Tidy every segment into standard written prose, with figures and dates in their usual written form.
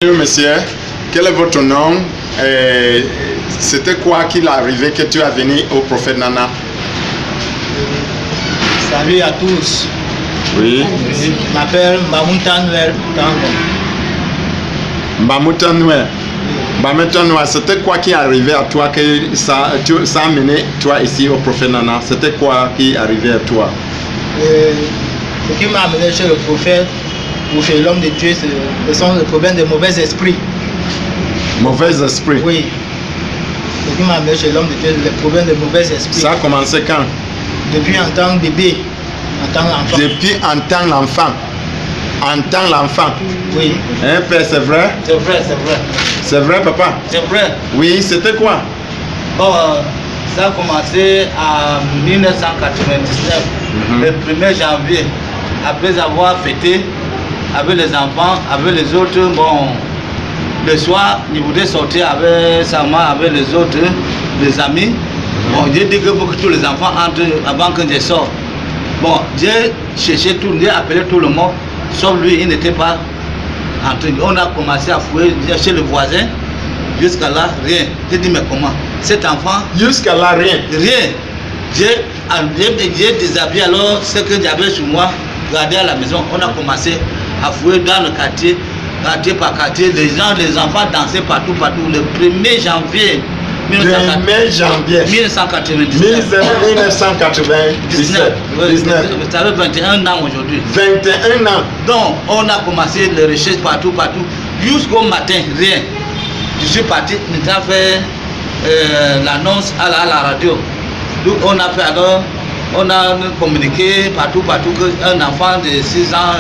Bonjour monsieur, quel est votre nom? C'était quoi qu'il est arrivé que tu as venu au prophète Nana? Salut à tous. Oui. Je m'appelle Mbamoutanouel Tango. Mbamoutanouel, c'était quoi qui est arrivé à toi que ça a mené toi ici au prophète Nana? C'était quoi qui est arrivé à toi? Ce qui m'a amené chez le prophète ou chez l'homme de Dieu, ce sont les problèmes de mauvais esprits. Mauvais esprit? Oui. Ce qui m'a amené chez l'homme de Dieu, les problèmes de mauvais esprits. Ça a commencé quand? Depuis en tant que bébé, en tant qu'enfant. Depuis en tant l'enfant. En tant l'enfant. Oui. Hein, père, c'est vrai? C'est vrai, c'est vrai. C'est vrai, papa? C'est vrai. Oui, c'était quoi? Bon, ça a commencé en 1999, le 1er janvier, après avoir fêté avec les enfants, avec les autres. Bon, le soir, il voulait sortir avec sa mère, avec les autres, les amis. Bon, j'ai dit que pour que tous les enfants entrent avant que je sorte. Bon, j'ai cherché tout, j'ai appelé tout le monde, sauf lui, il n'était pas entré. On a commencé à fouiller chez le voisin, jusqu'à là, rien. J'ai dit, mais comment? Cet enfant... Jusqu'à là, rien. Rien. J'ai déshabillé alors ce que j'avais sur moi, gardé à la maison. On a commencé à fouiller dans le quartier par quartier. Les enfants dansaient partout. Le 1er janvier 1997. 1997. Ça fait 21 ans aujourd'hui. 21 ans. Donc, on a commencé les recherches partout. Jusqu'au matin, rien. Je suis parti, nous avons fait l'annonce à la radio. Donc, on a fait alors, on a communiqué partout qu'un enfant de 6 ans,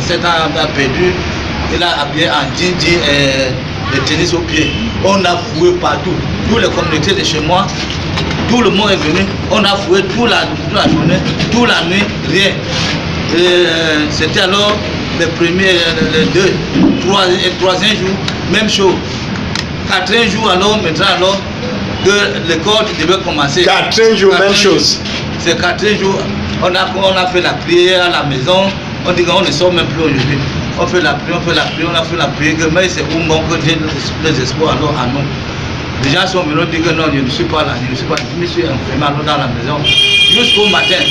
7 ans a perdu. Il a habillé en jean et tennis au pied. On a fouillé partout. Toutes les communautés de chez moi, tout le monde est venu. On a fouillé toute la journée, toute la nuit, rien. C'était alors le premier, le deux, troisième jour, même chose. 4e jour alors, maintenant alors, que l'école devait commencer. 4e jour, même chose. C'est 4e jour, on a fait la prière à la maison. On dit qu'on ne sort même plus aujourd'hui. On fait la prière, on a fait la prière, mais c'est où bon que j'ai les espoirs alors à nous. Les gens sont venus dire que non, je ne suis pas là, je me suis enfermé alors dans la maison. Jusqu'au matin.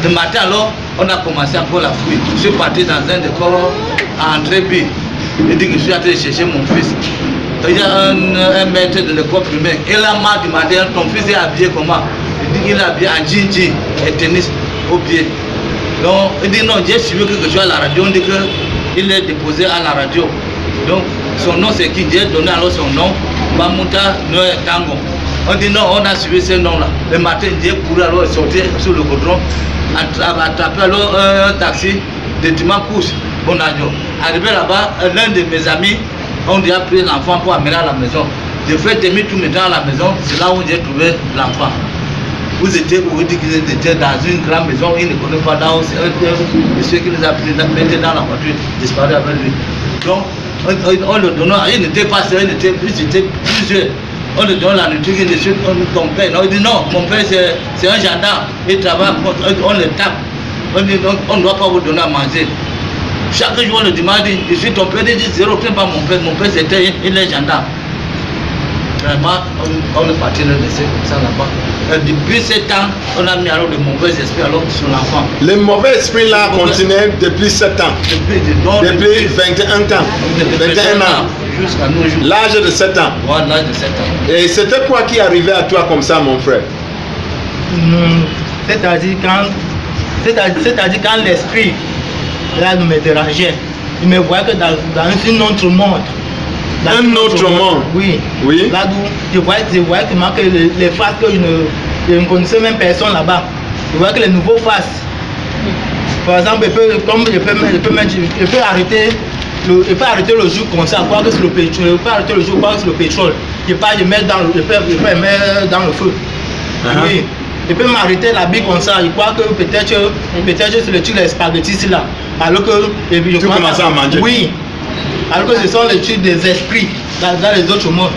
Le matin alors, on a commencé encore la fouille. Je suis parti dans un décor à André-B. Il dit que je suis en train de chercher mon fils. Il y a un maître de l'école primaire. Il a mal demandé, ton fils est habillé comment? Il dit qu'il est habillé en jean et tennis au pied. Donc, il dit non, j'ai suivi quelque chose à la radio. On dit qu'il est déposé à la radio. Donc, son nom c'est qui? J'ai donné alors son nom, Mbamoutanouel Tango. On dit non, on a suivi ce nom-là. Le matin, j'ai couru alors sortir sur le goudron, attraper alors un taxi de Timapouche, Bonadio. Arrivé là-bas, l'un de mes amis, on lui a pris l'enfant pour amener à la maison. J'ai fait demi tout le temps à la maison, c'est là où j'ai trouvé l'enfant. Vous étiez où? Il dit qu'ils étaient dans une grande maison, ils ne connaissent pas dans c'est un monsieur qui les a pris dans la voiture, disparu avec lui. Donc, on le donnait, il n'était pas seul, il était plusieurs. On lui donne la nourriture, il dit ton père. Non, il dit non, mon père c'est un gendarme, il travaille, on le tape. On dit donc, on ne doit pas vous donner à manger. Chaque jour, on le demande, je suis ton père, il dit zéro, pas mon père c'était, il est gendarme. Vraiment, on est parti le laisser comme ça là-bas. Depuis 7 ans, on a mis alors de mauvais esprits alors sur l'enfant. Le mauvais esprit là continue depuis 7 ans. Depuis 21 ans. 21 ans. Jusqu'à nos jours. L'âge de 7 ans. Voilà, l'âge de 7 ans. Et c'était quoi qui arrivait à toi comme ça, mon frère? C'est-à-dire quand l'esprit là nous me dérangeait, il me voyait que dans un autre monde. Un autre monde? Oui. Là d'où je voyais que les faces que je ne connaissais même personne là-bas. Je voyais que les nouveaux faces. Par exemple, je peux arrêter le jour comme ça, quoi que sur le pétrole. Je peux arrêter le jour, quoi que sur le pétrole. Je peux mettre dans le feu. Oui. Je peux m'arrêter la bille comme ça. Je crois que peut-être c'est le truc des spaghettis là. Alors que tu commences à manger. Oui. Alors que ce sont les trucs des esprits dans les autres mondes.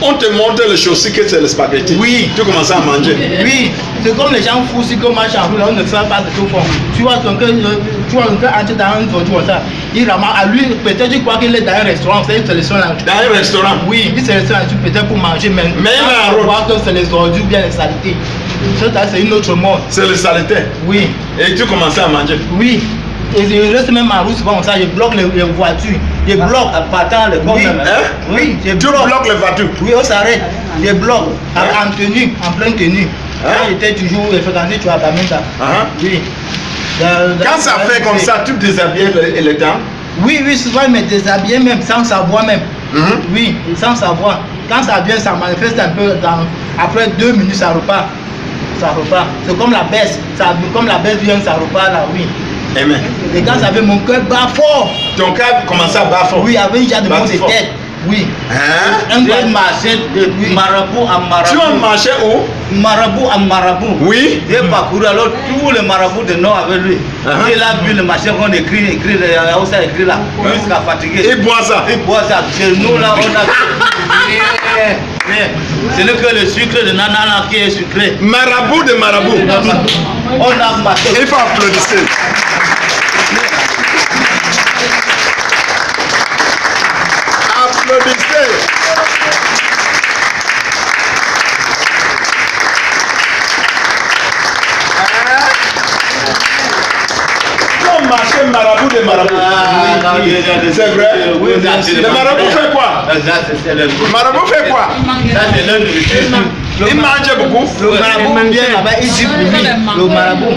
On te montre le chaussée que c'est le spaghetti. Oui. Tu commences à manger. Oui. C'est comme les gens fous, si on marche en rue, on ne fait pas de tout fond. Tu vois, donc, tu tu vois, quand tu es dans un voiture comme ça, il ramasse à lui, peut-être tu crois qu'il est dans un restaurant, c'est une sélection là. Dans un restaurant? Oui, il sélectionne peut-être pour manger, mais il a un rôle. Voir que c'est les ordures, bien les saletés. Ça, c'est une autre mode. C'est le saleté? Oui. Et tu commençais à manger? Oui. Et je reste même en route souvent comme ça, je bloque les voitures. Je bloque. En partant le corps Oui. même. Hein? Oui, je Tu bloque. bloques les voitures? Oui, on s'arrête. Je bloque. En tenue, en pleine tenue. Hein? Quand j'étais toujours fréquenté, tu as pas même ça. Oui. Quand ça fait comme ça, tu déshabilles les dames? Oui, oui, souvent il me déshabillait même, sans savoir même. Oui, sans savoir. Quand ça vient, ça manifeste un peu. Après 2 minutes, ça repart. Ça repart. C'est comme la baisse. Comme la baisse vient, ça repart là, oui. Amen. Et quand ça vient, mon cœur bat fort. Ton cœur commençait à battre fort? Oui, avec un genre de mot de fort. tête. Oui. Hein? Un J'ai marché de marabout à marabout. Tu as marché où? Marabout à marabout. Oui. J'ai parcouru alors tous les marabouts de Nord avec lui. Il a vu le machin qu'on écrit, où ça écrit là, jusqu'à fatiguer. Il boit ça? Il boit ça. Chez nous là, on a. Ce n'est que le sucre de nanana qui est sucré. Marabout de marabout. On a marché. Il faut applaudir. Applaudissez. Comme marché marabout de marabout. C'est vrai? Oui, le marabout fait quoi? Marabout fait quoi? Ça, c'est leur nourriture. Il mangeait beaucoup. Le marabout vient là-bas, il dit pour lui, le marabout.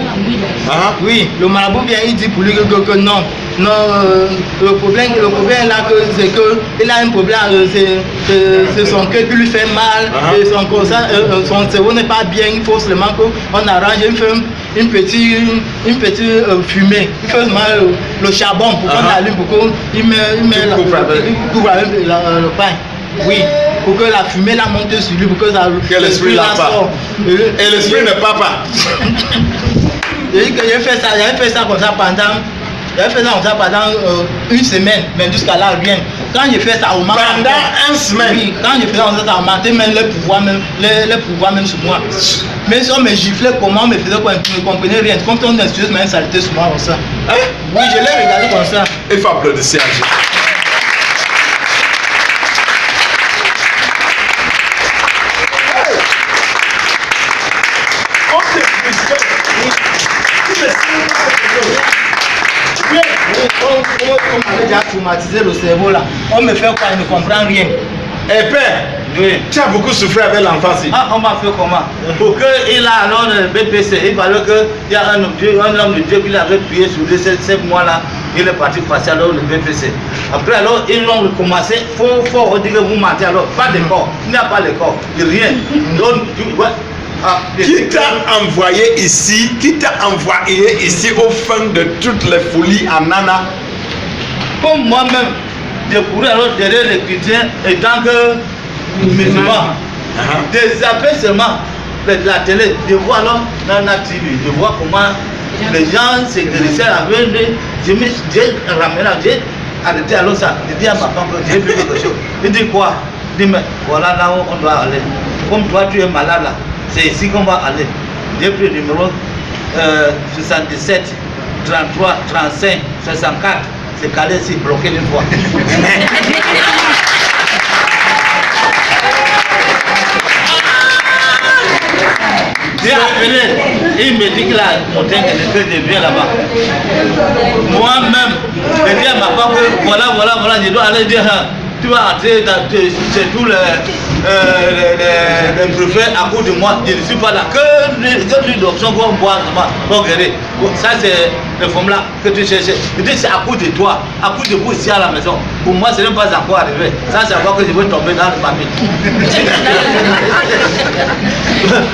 Oui, le marabout vient, il dit pour lui que non. Non, le problème là, c'est qu'il a un problème, c'est son cœur qui lui fait mal, et son cerveau n'est pas bien, il faut seulement qu'on arrange, il fait une petite fumée, il fait seulement le charbon pour qu'on allume, pour qu'il couvre avec le pain. Oui, pour que la fumée la monte sur lui, pour que l'esprit la part. Et l'esprit ne part pas. J'avais fait ça comme ça pendant. J'avais fait ça comme ça pendant 1 semaine, mais jusqu'à là, rien. Quand j'ai fait ça, au moment. Pendant 1 semaine? Oui, quand j'ai fait ça, ça a augmenté même le pouvoir même sur moi. Mais si on me giflait, comment on me faisait quoi, je ne comprenais rien. Comme on excuse, mais une saleté sur moi comme ça. Oui, je l'ai regardé comme ça. Il faut applaudir à Jésus. On m'avait déjà traumatisé le cerveau là. On me fait quoi, je ne comprends rien. Et père, Oui. tu as beaucoup souffert avec l'enfance. Ah, on m'a fait comment? Pour qu'il a alors le BPC, il fallait qu'il y a un homme de Dieu qui l'avait prié sur lui 7 mois là. Il est parti passer alors le BPC. Après alors, ils l'ont recommencé. Fort, on dit que vous mentez alors. Pas de corps. Il n'y a pas de corps. Rien. Donc, Qui t'a envoyé ici? Qui t'a envoyé ici au fond de toutes les folies à Nana? Comme moi-même, je courais alors derrière les chrétiens et tant que musulman. Des appels seulement la télé, je vois alors Nana TV, je vois comment les gens se guérissaient avec j'ai ramené là, j'ai arrêté alors ça. Je dis à ma femme que j'ai vu quelque chose. Il dit quoi? Il dit mais voilà là où on doit aller. Comme toi tu es malade là, c'est ici qu'on va aller. J'ai pris le numéro 77, 33, 35, 64. C'est calé ici, bloqué une fois. J'ai appelé, il me dit qu'il a monté quelque chose de bien là-bas. Moi-même, je dis à ma femme que voilà, je dois aller dire, tu vas entrer chez tous les préfets à cause de moi. Je ne suis pas là. Que une option qu'on boit, pour guérir. Ça, c'est le forme là que tu cherches. Je dis, c'est à cause de toi, à cause de vous ici à la maison. Pour moi, ce n'est pas encore arrivé. Ça, c'est encore que je veux tomber dans le papier.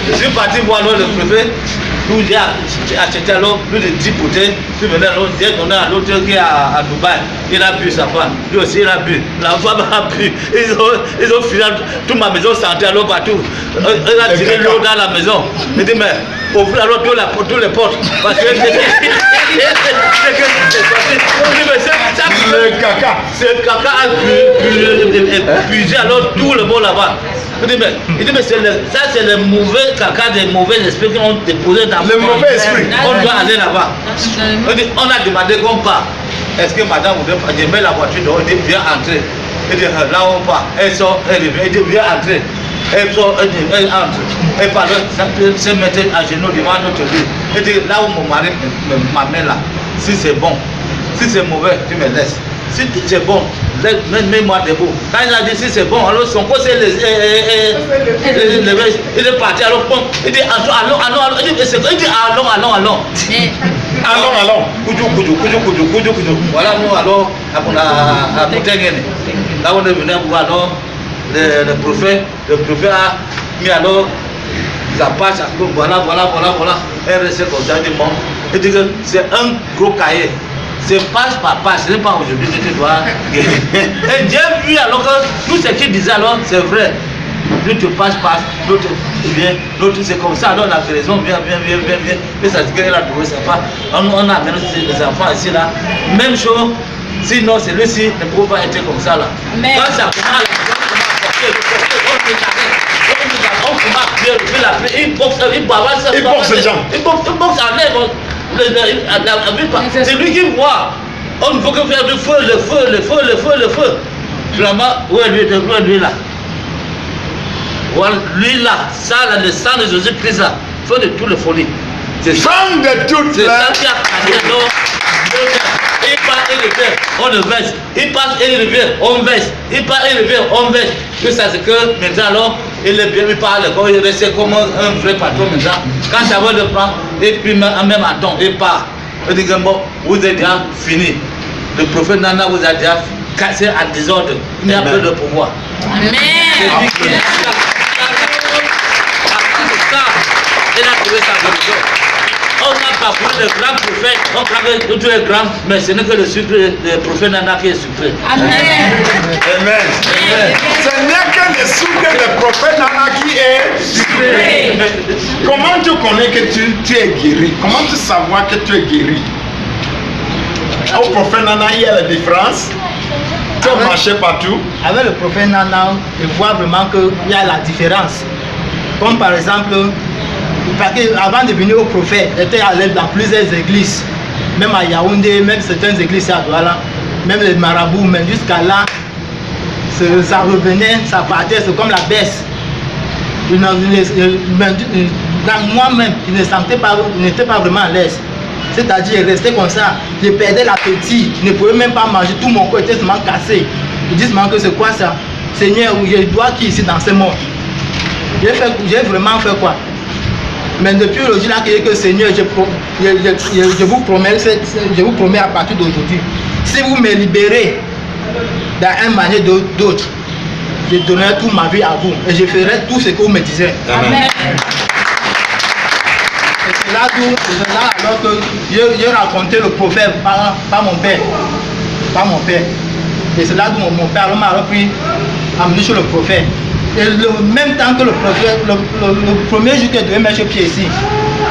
Je suis parti voir le préfet. Où j'ai acheté alors plus de 10 bouteilles. Puis maintenant, j'ai donné à l'autre qui est à Dubaï. Il a bu sa femme. Lui aussi, il a bu. La femme a bu. Ils ont fini toute ma maison sentait alors partout. Il a tiré l'eau dans la maison. Il dit, mais ouvrez alors toutes les portes. Parce que le caca. Ce caca a puisé alors tout le monde là-bas. Il dit, mais ça c'est le mauvais caca des mauvais esprits qui ont déposé dans Le mauvais esprit. On doit aller là-bas. On a demandé qu'on part. Est-ce que madame voudrait pas? Je mets la voiture dehors, il dit, viens entrer. Il dit, là on part. Elle sort, elle revient, il dit, viens entrer. Elle sort, elle entre. Elle parle, ça peut se mettre à genoux devant notre lit. Il dit, là où mon mari m'amène là, si c'est bon, si c'est mauvais, tu me laisses. Si c'est bon, mets-moi debout. Quand il a dit si c'est bon, alors son côté il est parti, alors bon, il dit allons, il dit allons. Allons. Kudu. Voilà, nous allons à Moutengene. Là on est venu voir alors le prophète a mis alors la page, voilà. Elle reste comme ça, il dit que c'est un gros cahier. C'est page par page, ce n'est pas aujourd'hui que tu dois guérir. Et Dieu vu alors que tout ce qu'il disait alors, c'est vrai. L'autre page passe, l'autre vient, l'autre c'est comme ça, alors la guérison vient. Et ça dit qu'elle a trouvé sa femme. On a amené les enfants ici là. Même chose, sinon celui-ci ne peut pas être comme ça là. Mais quand ça commence, c'est lui qui voit. On ne peut que faire du feu, le feu. Finalement, où est lui là? Voilà, lui là, ça là, le sang de Jésus-Christ là, feu de toutes les folies. Sang de toutes les. C'est ça qui a cassé l'eau. Il passe et revient, on le verse. Il passe et revient, on verse. Il passe et revient, on verse. Tout ça c'est que maintenant alors, il est bien, il parle, il reste comme un vrai patron maintenant. Quand ça va le prendre, et puis même à temps, il part. Il dit que bon, vous êtes déjà fini. Le prophète Nana vous a déjà cassé à désordre. Il n'y a plus de pouvoir. Amen. Il a trouvé sa guérison. On a parcouru le grand prophète, on croit que tout est grand, mais ce n'est que le sucre, le prophète Nana qui est sucré. Amen. Ce n'est que le sucre du prophète Nana qui est sucré. Comment tu connais que tu es guéri? Comment tu savoir que tu es guéri? Au prophète Nana, il y a la différence. Tu as marché partout. Avec le prophète Nana, je vois vraiment qu'il y a la différence. Comme par exemple, parce qu'avant de venir au prophète, j'étais allé dans plusieurs églises, même à Yaoundé, même certaines églises à Douala, même les marabouts, même jusqu'à là, ça revenait, ça partait, c'est comme la baisse. Dans moi-même, je ne sentais pas, je n'étais pas vraiment à l'aise. C'est-à-dire, je restais comme ça, je perdais l'appétit, je ne pouvais même pas manger, tout mon corps était seulement cassé. Je dis seulement que c'est quoi ça? Seigneur, je dois qui ici dans ce monde? J'ai vraiment fait quoi? Mais depuis le jour là que Seigneur, je vous promets à partir d'aujourd'hui, si vous me libérez d'une manière ou d'autre, je donnerai toute ma vie à vous et je ferai tout ce que vous me disiez. Amen. Et c'est là alors que j'ai raconté le prophète par mon père. Et c'est là où mon père m'a repris, amené sur le prophète. Et le même temps que le prophète, le premier jour que je devais mettre pied ici,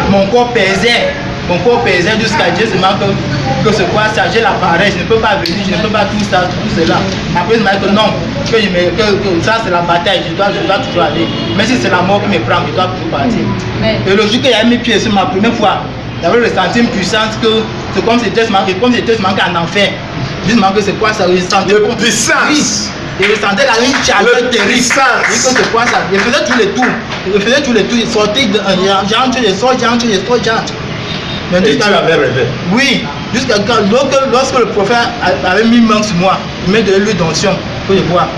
mon corps pesait jusqu'à Dieu seulement que ce quoi ça, j'ai la paresse, je ne peux pas venir, je ne peux pas tout ça, tout cela. Après il m'a dit que non, que ça c'est la bataille, je dois toujours aller. Mais si c'est la mort qui me prend, je dois toujours partir. Et le jour que j'ai mis pied sur ma première fois, j'avais ressenti une puissance que c'est comme si j'étais manqué en enfer. Dis-moi que c'est quoi ça, je sentais De puissance. Je ressentais là une chaleur terrible. C'est quoi ça? Je faisais tous les tours. Je sortais, j'entre. Et tu avais rêvé. Oui, jusqu'à quand, lorsque le prophète avait mis main sur moi, il m'a donné l'huile d'onction pour le voir.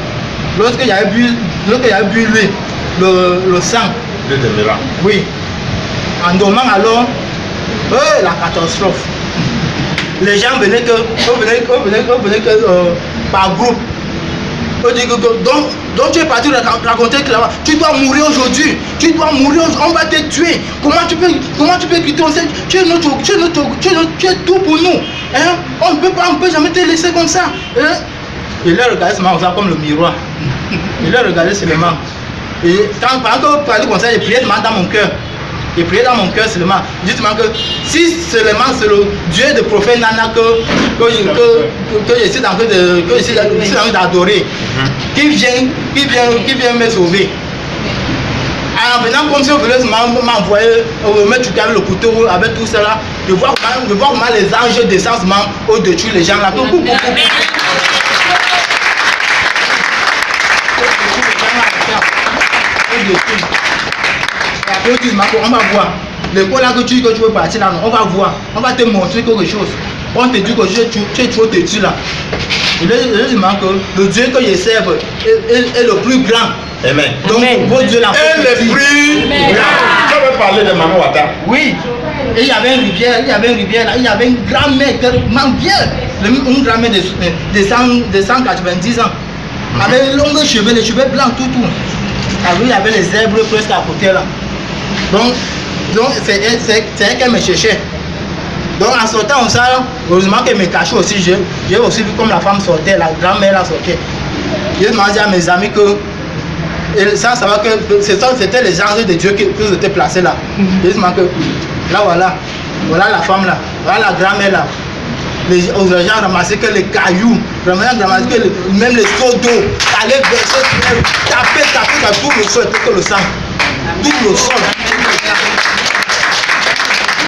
Lorsque j'avais bu l'huile, le sang. Dieu t'aimera. Oui. En dormant alors, la catastrophe. Les gens venaient par groupe. Donc tu es parti raconter que là-bas, tu dois mourir aujourd'hui, on va te tuer. Comment tu peux quitter? Tu es tout pour nous. Hein? On ne peut jamais te laisser comme ça. Hein? Il a regardé seulement comme le miroir. Il a regardé seulement. Et pendant que je parlais comme ça, j'ai prié dans mon cœur. J'ai prié dans mon cœur seulement, justement que si seulement c'est le Dieu de prophète Nana que je suis en train d'adorer, qui vient me sauver. En venant comme si on voulait m'envoyer, mettre tout avec le couteau, avec tout cela, je vois comment les anges descendent au-dessus les gens là. On va voir. L'école là que tu veux partir là, on va voir. On va te montrer quelque chose. On te dit que tu es trop têtu là. Et là, je dis que le Dieu que je serve est le plus grand. Amen. Donc, votre Dieu là. Et le plus grand. Tu veux parler de Mama Wata? Oui. Et il y avait une rivière, là, il y avait une grand-mère tellement vieille. Une grand-mère de 190 ans. Avec les longs cheveux, les cheveux blancs, tout. Alors, il y avait les zèbres presque à côté là. Donc c'est elle qu'elle me cherchait. Donc en sortant comme ça, heureusement qu'elle me cachait aussi. J'ai aussi vu comme la femme sortait, la grand-mère là sortait. J'ai demandé à mes amis que et ça va que c'était les anges de Dieu qui étaient placés là. J'ai demandé que là voilà la femme là, voilà la grand-mère là. Les gens ramassaient que les cailloux, ramassaient que même les seaux d'eau, allaient verser, taper dans tout le sol, tout le sang, tout le sol.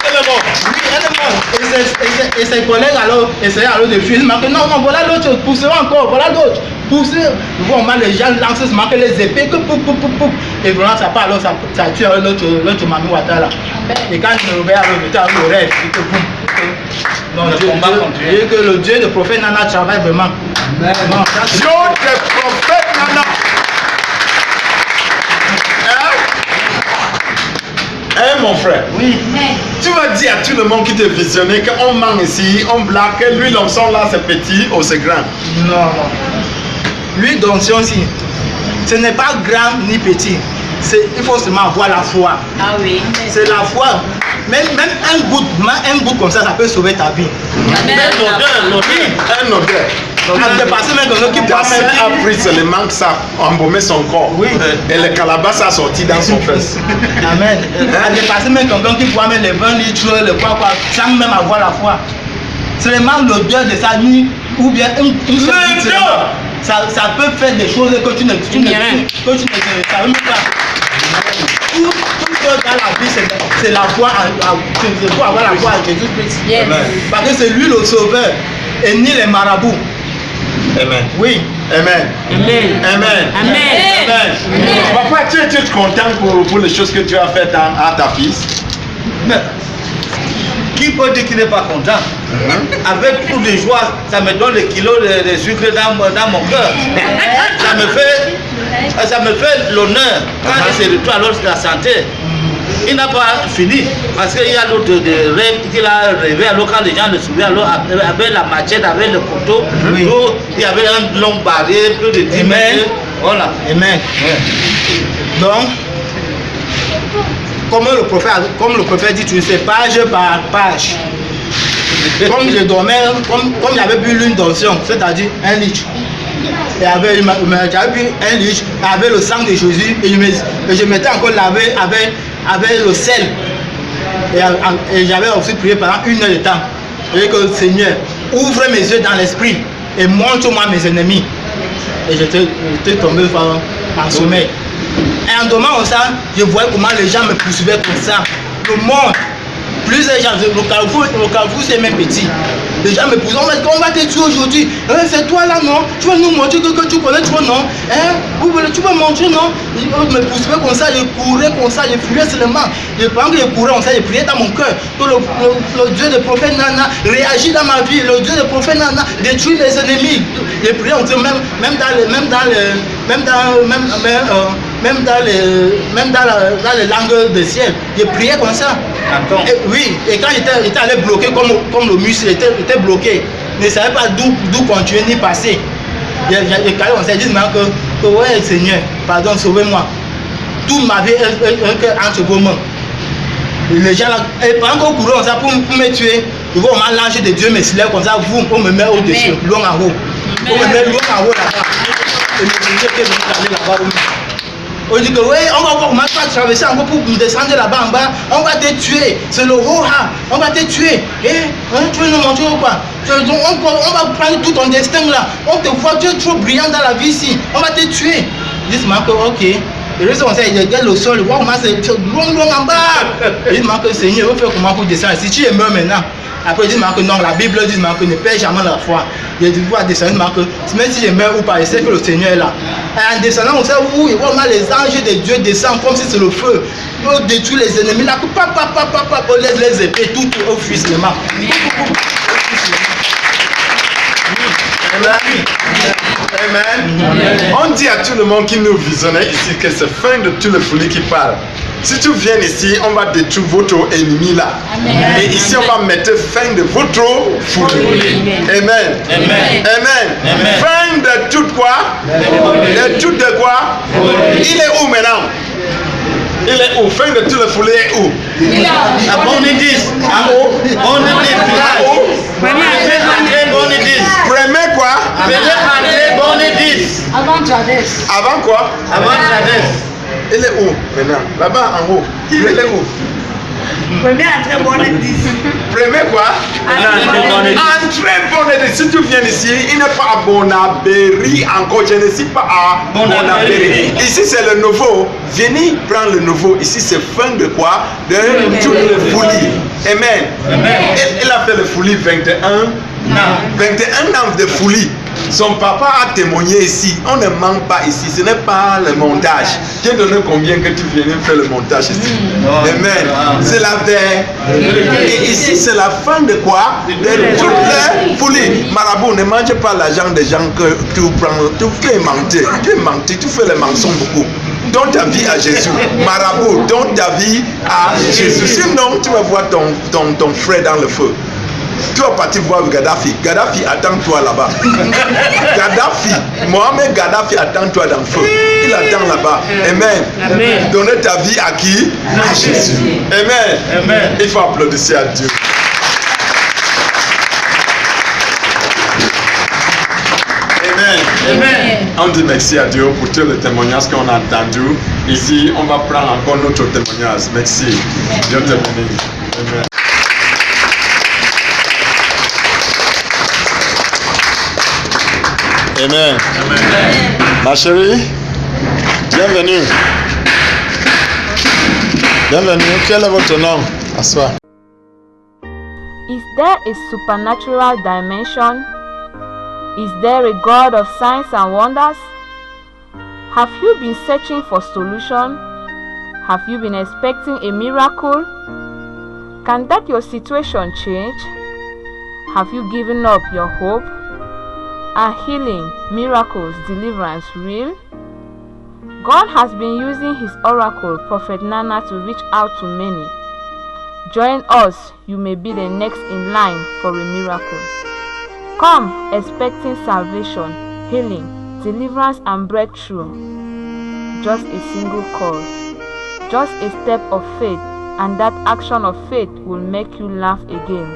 Elle est morte. Oui, elle est morte. Et ses collègues alors essayaient alors de fuir. Ils m'ont dit non, voilà l'autre, poussez encore, voilà l'autre. Poussez. Vraiment, les gens lancent ce les épées, que pou. Et vraiment, ça part alors, ça tue l'autre Mami Wata là. Et quand je me réveille, alors j'étais à l'oreille, et que boum. Non, Dieu que le Dieu de prophète Nana travaille vraiment. Dieu de prophète Nana. Hein, mon frère? Oui. Tu vas dire à tout le monde qui te visionnait qu'on mange ici, on blague, que l'huile d'onction là c'est petit ou c'est grand. Non. L'huile d'onction aussi, ce n'est pas grand ni petit. Il faut seulement avoir la foi. Ah oui. C'est la foi. Même un bout comme ça peut sauver ta vie. Un odeur. À dépasser même quelqu'un qui David a pris seulement que ça a embaumé son corps. Oui. Et le calebasse a sorti dans son fesse. Amen. À dépasser même quelqu'un qui boit même les 20 litres, le quoi, sans même avoir la foi. Seulement l'odeur de sa nuit ou bien une seule ça peut faire des choses que tu ne savais même pas. Tout dans la vie, c'est la foi. Il faut avoir la foi à Jésus-Christ. Yes. Parce que c'est lui le sauveur et ni les marabouts. Amen. Oui. Amen. Amen. Amen. Amen. Papa, tu es content pour les choses que tu as faites à ta fille? Mais qui peut dire qu'il n'est pas content? Avec toute les joie, ça me donne les kilos de sucre dans mon cœur. Ça me fait l'honneur quand il se retrouve alors la santé. Il n'a pas fini parce qu'il y a l'autre rêve qu'il a rêvé alors quand les gens le souviennent alors avec la machette, avec le couteau, il y avait un long barrière, plus de 10 mètres. Voilà. Amen. Donc, comme le prophète dit, tu sais, page par page. Comme je dormais, comme j'avais bu l'une d'onction, c'est-à-dire 1 litre. Et j'avais bu 1 litre avec le sang de Jésus et je m'étais encore lavé avec le sel. Et j'avais aussi prié pendant 1 heure de temps. Je dis que Seigneur, ouvre mes yeux dans l'esprit et montre-moi mes ennemis. Et j'étais tombé en sommeil. Et en dormant comme ça, je voyais comment les gens me poursuivaient comme ça. Le monde, plusieurs gens, le Carrefour c'est même petit. Les gens me poussent, on va te tuer aujourd'hui. C'est toi là, non? Tu vas nous montrer que tu connais toi, non? Tu vas montrer, non? Ils me poursuivaient comme ça, je courais comme ça, je fuyais seulement. Pendant que je courais comme ça, je priais dans mon cœur. Que le Dieu de prophète Nana réagit dans ma vie. Le Dieu de prophète Nana détruit les ennemis. Je priais même dans les langues du ciel. Je priais comme ça. Et, oui, et quand j'étais allé bloquer comme le muscle était bloqué, je ne savais pas d'où continuer ni passer. J'ai dit que ouais Seigneur, pardon, sauvez-moi. Toute ma vie est entre vos mains. Et les gens là, et pendant qu'on courait comme ça pour me tuer, ils vont l'ange de Dieu me soulève comme ça, on me met au-dessus, loin en haut. On me met loin en haut là-bas. Et le Seigneur qui est là-bas. On dit que oui, on va voir comment tu vas traverser encore pour descendre là-bas en bas. On va te tuer. C'est le Roha. On va te tuer. Tu veux nous montrer ou quoi? On va prendre tout ton destin là. On te voit, tu es trop brillant dans la vie ici. On va te tuer. Dis-moi que ok. Et je conseille, il regarde le sol, il voit comment c'est loin en bas. Il dit que Seigneur, il faut faire comment pour descendre. Si tu es mort maintenant, après il dit que non, la Bible dit que ne perds jamais la foi. Il dit voir descendre, que même si je meurs ou pas, il sait que le Seigneur est là. Et en descendant, on sait où il voit les anges de Dieu descendent comme si c'est le feu. On détruit les ennemis, là, on laisse les épées, tout au fusillement. Amen. On dit à tout le monde qui nous visionnait ici que c'est fin de tout le folie qui parle. Si tu viens ici, on va détruire votre ennemi là. Amen. Et ici, on va mettre fin de votre folie. Amen. Amen. Amen. Fin de tout quoi? De tout de quoi? Il est où maintenant? Il est où? Fin de tout le folie est où? À Bonidis. À où? Bonidis. À où? Premier quoi? Avant Jadès. Avant quoi? Avant Jadès. Il est où maintenant? Là-bas en haut. Il est où? Premier entrée Bonidis. Premier quoi? Entrée Bonidis. Si tu viens ici, il n'est pas à Bonabéry encore. Je ne suis pas à Bonabéry. Ici c'est le nouveau. Venez prendre le nouveau. Ici c'est fin de quoi? De toutes les folies. Amen. Il a fait le folie 21 ans de folie. Son papa a témoigné ici. On ne manque pas ici. Ce n'est pas le montage. J'ai donné combien que tu viens faire le montage ici? Amen. C'est la vraie. Et ici, c'est la fin de quoi? De toutes les folies. Marabout, ne mange pas l'argent des gens que tu prends. Tu fais mentir. Tu es menti. Tu fais les mensonges beaucoup. Donne ta vie à Jésus. Marabout, donne ta vie à Jésus. Sinon, tu vas voir ton frère dans le feu. Tu vas partir voir Gaddafi. Gaddafi attend-toi là-bas. Gaddafi, Mohamed Gaddafi attend-toi dans le feu. Il attend là-bas. Amen. Donner ta vie à qui? À Jésus. Amen. Il faut applaudir à Dieu. Amen. On dit merci à Dieu pour tous les témoignages qu'on a entendus. Ici, on va prendre encore notre témoignage. Merci. Dieu te bénisse. Amen. Amen. Ma chérie, bienvenue. Bienvenue. Quel est votre nom? Assois. Is there a supernatural dimension? Is there a God of signs and wonders? Have you been searching for solution? Have you been expecting a miracle? Can that your situation change? Have you given up your hope? Are healing, miracles, deliverance real? God has been using his oracle, Prophet Nana, to reach out to many. Join us, you may be the next in line for a miracle. Come expecting salvation, healing, deliverance and breakthrough. Just a single call, just a step of faith, and that action of faith will make you laugh again.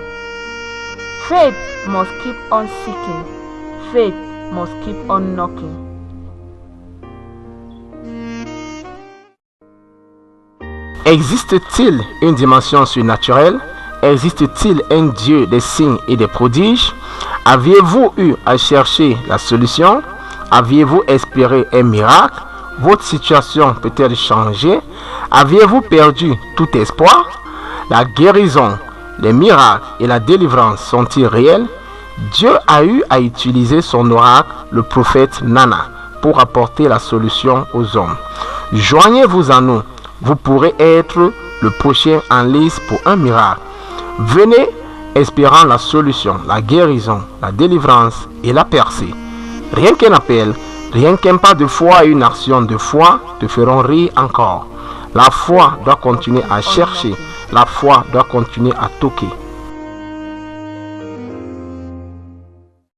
Faith must keep on seeking. Faith must keep on knocking. Existe-t-il une dimension surnaturelle? Existe-t-il un Dieu des signes et des prodiges? Aviez-vous eu à chercher la solution? Aviez-vous espéré un miracle? Votre situation peut-elle changer? Aviez-vous perdu tout espoir? La guérison, les miracles et la délivrance sont-ils réels? Dieu a eu à utiliser son oracle, le prophète Nana, pour apporter la solution aux hommes. Joignez-vous à nous, vous pourrez être le prochain en lice pour un miracle. Venez espérant la solution, la guérison, la délivrance et la percée. Rien qu'un appel, rien qu'un pas de foi et une action de foi te feront rire encore. La foi doit continuer à chercher, la foi doit continuer à toquer.